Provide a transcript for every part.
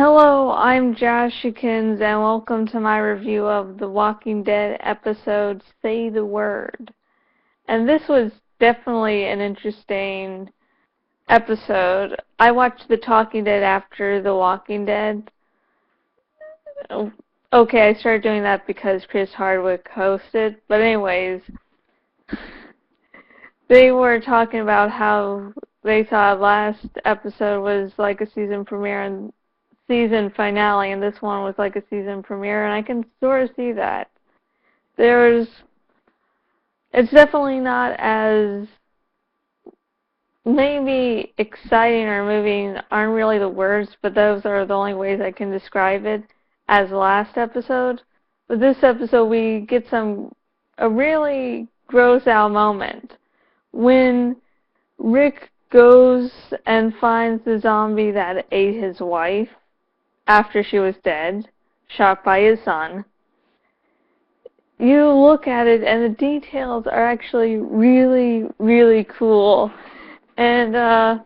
Hello, I'm jashykins, and welcome to my review of The Walking Dead episode Say the Word. And this was definitely an interesting episode. I watched The Talking Dead after The Walking Dead. Okay, I started doing that because Chris Hardwick hosted, but anyways, they were talking about how they thought last episode was like a season premiere and season finale, and this one was like a season premiere, and I can sort of see that. It's definitely not as, maybe exciting or moving aren't really the words, but those are the only ways I can describe it as the last episode. But this episode we get a really gross out moment when Rick goes and finds the zombie that ate his wife after she was dead, shot by his son. You look at it and the details are actually really, really cool and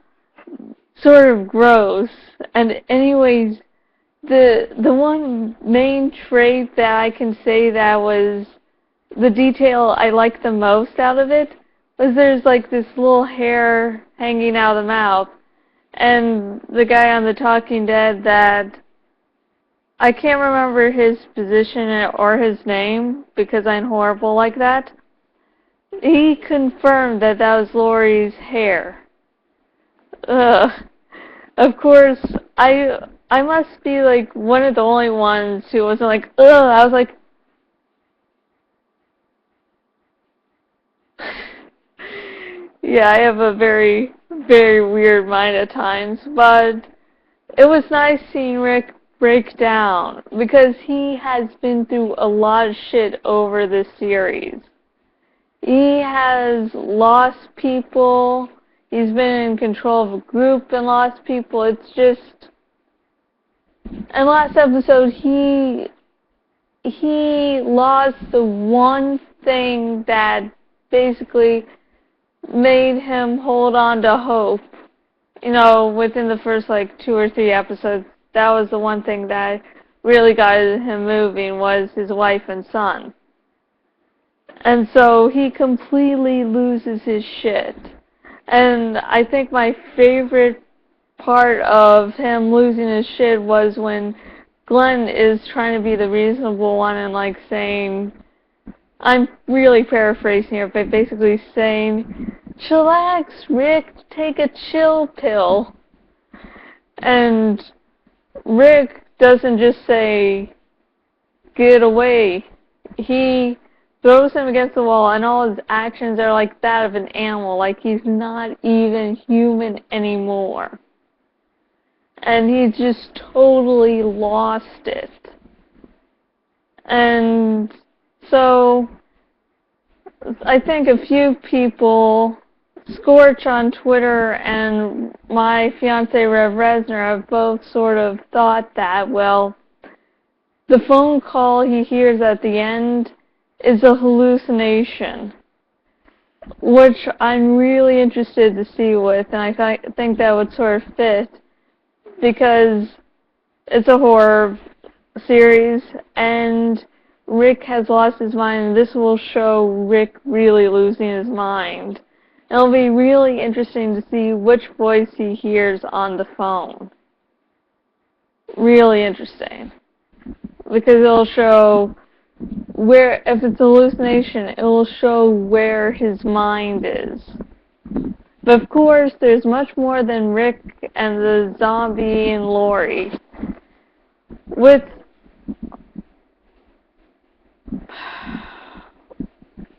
sort of gross. And anyways, the one main trait that I can say that was the detail I liked the most out of it was there's like this little hair hanging out of the mouth, and the guy on The Talking Dead that I can't remember his position or his name because I'm horrible like that. He confirmed that that was Lori's hair. Ugh. Of course, I must be like one of the only ones who wasn't like, ugh. I was like, yeah, I have a very, very weird mind at times, but it was nice seeing Rick break down because he has been through a lot of shit over this series. He has lost people. He's been in control of a group and lost people. It's just, in last episode he lost the one thing that basically made him hold on to hope. You know, within the first like 2 or 3 episodes, that was the one thing that really got him moving, was his wife and son. And so he completely loses his shit. And I think my favorite part of him losing his shit was when Glenn is trying to be the reasonable one and like saying, I'm really paraphrasing here, but basically saying, chillax, Rick, take a chill pill. And Rick doesn't just say, get away. He throws him against the wall, and all his actions are like that of an animal, like he's not even human anymore. And he's just totally lost it. And so I think a few people, Scorch on Twitter and my fiance Rev Resner, have both sort of thought that, well, the phone call he hears at the end is a hallucination, which I'm really interested to see with, and I think that would sort of fit because it's a horror series and Rick has lost his mind, and this will show Rick really losing his mind. It'll be really interesting to see which voice he hears on the phone. Really interesting. Because it'll show where, if it's a hallucination, it will show where his mind is. But of course, there's much more than Rick and the zombie and Lori.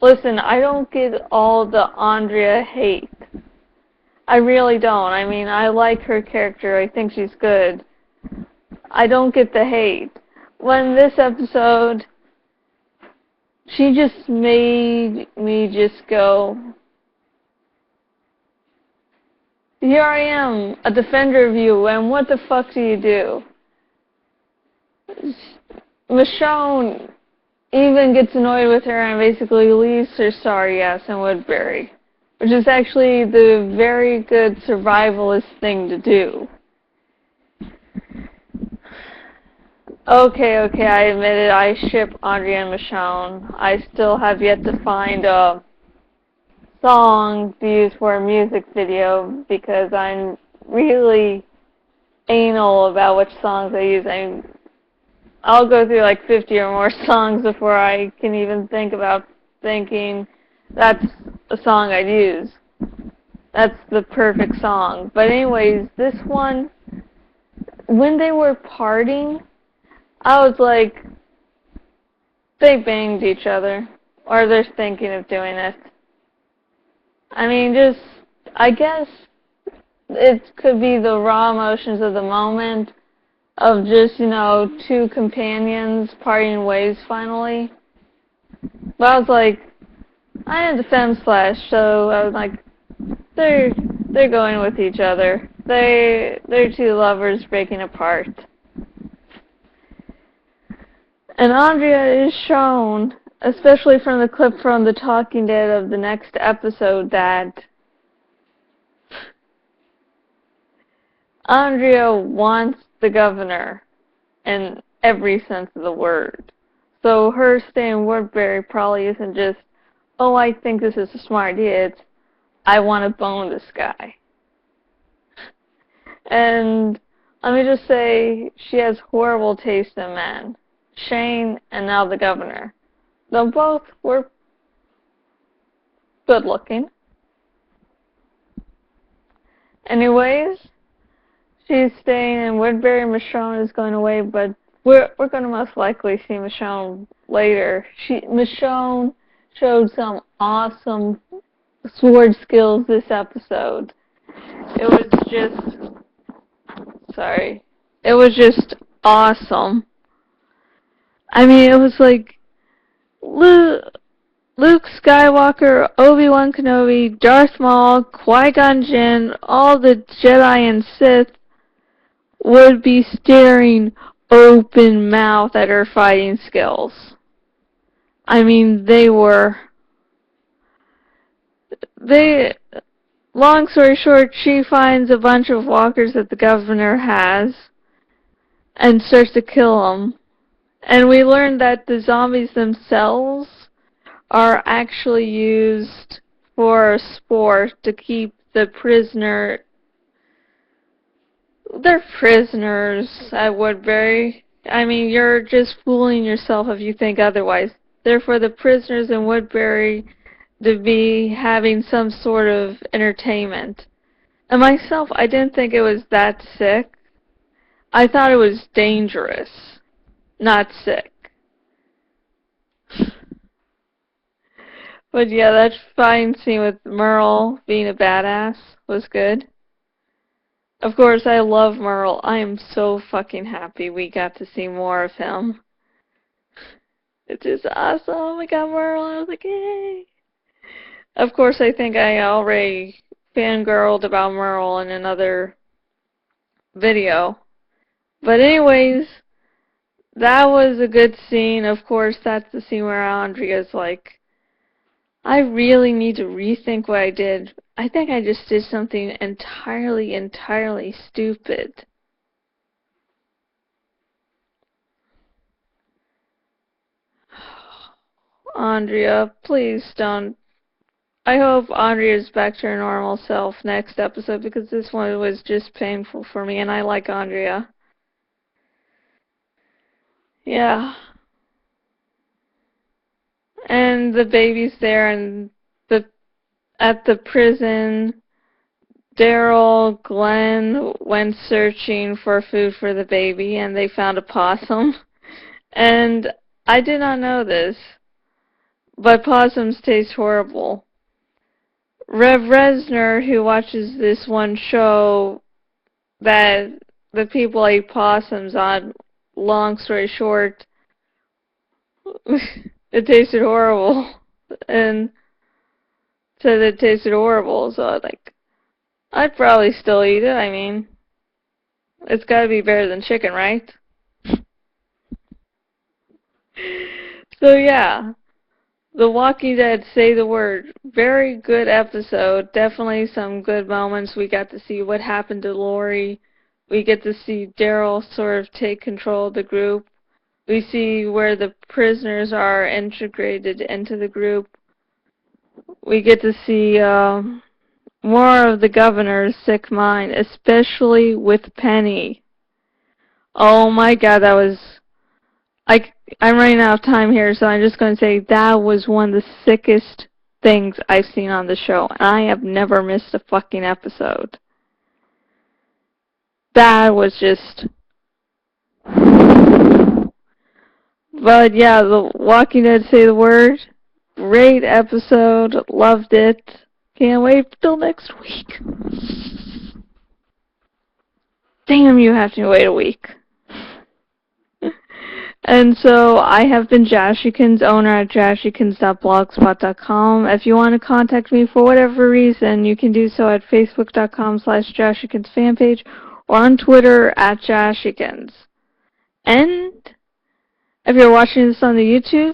Listen, I don't get all the Andrea hate. I really don't. I mean, I like her character. I think she's good. I don't get the hate. When this episode, she just made me just go, here I am, a defender of you, and what the fuck do you do? Michonne even gets annoyed with her and basically leaves her sorry ass in Woodbury, which is actually the very good survivalist thing to do. Okay, I admit it. I ship Andrea and Michonne. I still have yet to find a song to use for a music video because I'm really anal about which songs I use. I'll go through like 50 or more songs before I can even think about thinking that's a song I'd use. That's the perfect song. But anyways, this one, when they were partying, I was like, they banged each other. Or they're thinking of doing it. I mean, I guess it could be the raw emotions of the moment of just, two companions parting ways finally. But I was like, I am the femme slash, so I was like, they're going with each other. They're two lovers breaking apart. And Andrea is shown, especially from the clip from The Talking Dead of the next episode, that Andrea wants the governor in every sense of the word. So her staying Woodbury probably isn't just, oh, I think this is a smart idea. It's, I want to bone this guy. And let me just say, she has horrible taste in men. Shane and now the governor. Though both were good looking. Anyways, she's staying in Woodbury. Michonne is going away, but we're going to most likely see Michonne later. Michonne showed some awesome sword skills this episode. It was just awesome. I mean, it was like Luke Skywalker, Obi-Wan Kenobi, Darth Maul, Qui-Gon Jinn, all the Jedi and Sith would be staring open mouth at her fighting skills. I mean, long story short, she finds a bunch of walkers that the governor has and starts to kill them. And we learned that the zombies themselves are actually used for sport to keep the prisoner. They're prisoners at Woodbury. I mean, you're just fooling yourself if you think otherwise. They're for the prisoners in Woodbury to be having some sort of entertainment. And myself, I didn't think it was that sick. I thought it was dangerous, not sick. But yeah, that fine scene with Merle being a badass was good. Of course, I love Merle. I am so fucking happy we got to see more of him. It's just awesome. We got Merle. I was like, yay. Of course, I think I already fangirled about Merle in another video. But anyways, that was a good scene. Of course, that's the scene where Andrea's like, I really need to rethink what I did. I think I just did something entirely stupid. Andrea, please don't. I hope Andrea is back to her normal self next episode because this one was just painful for me and I like Andrea. Yeah. And the baby's there and at the prison, Daryl, Glenn went searching for food for the baby and they found a possum. And I did not know this, but possums taste horrible. Rev Resner, who watches this one show that the people ate possums on, long story short, it tasted horrible. And said it tasted horrible, so I was like, I'd probably still eat it. I mean, it's gotta be better than chicken, right? So yeah, The Walking Dead, say the word. Very good episode. Definitely some good moments. We got to see what happened to Lori. We get to see Daryl sort of take control of the group. We see where the prisoners are integrated into the group. We get to see more of the governor's sick mind, especially with Penny. Oh my god, that was... I'm running out of time here, so I'm just going to say that was one of the sickest things I've seen on the show. And I have never missed a fucking episode. That was just... But yeah, The Walking Dead Say the Word. Great episode. Loved it. Can't wait till next week. Damn, you have to wait a week. And so I have been Jashykins, owner at jashykins.blogspot.com. If you want to contact me for whatever reason, you can do so at facebook.com/jashykins fanpage or on Twitter at jashykins. And if you're watching this on the YouTube,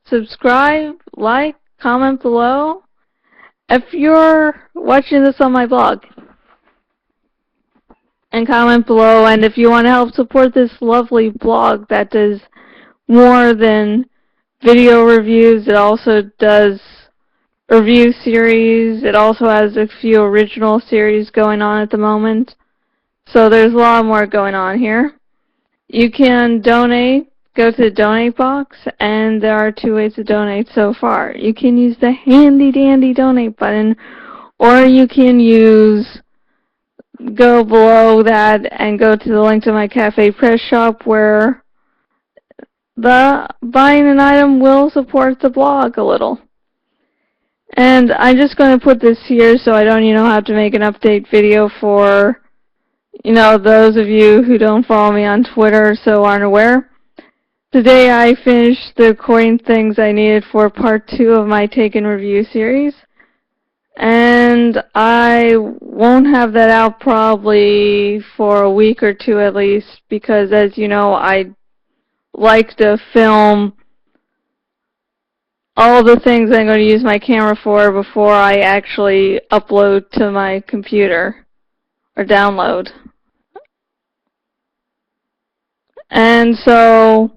subscribe, like, comment below. If you're watching this on my blog, and comment below. And if you want to help support this lovely blog that does more than video reviews, it also does review series. It also has a few original series going on at the moment. So there's a lot more going on here. You can donate. Go to the donate box, and there are two ways to donate so far. You can use the handy dandy donate button, or you can go below that and go to the link to my Cafe Press Shop, where the buying an item will support the blog a little. And I'm just going to put this here so I don't, have to make an update video for, those of you who don't follow me on Twitter so aren't aware. Today I finished the recording things I needed for part 2 of my Taken Review series. And I won't have that out probably for a week or two at least, because as you know, I like to film all the things I'm going to use my camera for before I actually upload to my computer or download. And so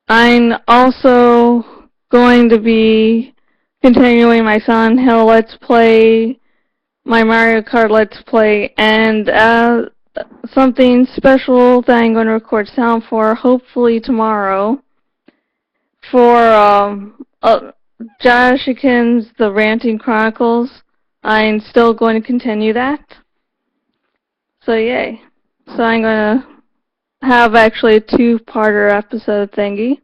I'm also going to be continuing my Silent Hill Let's Play, my Mario Kart Let's Play, and something special that I'm going to record sound for, hopefully tomorrow, for Jashykins, The Ranting Chronicles. I'm still going to continue that. So yay. So I'm going to have actually a 2-parter episode thingy.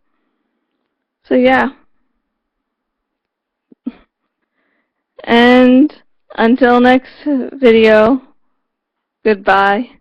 So yeah. And until next video, goodbye.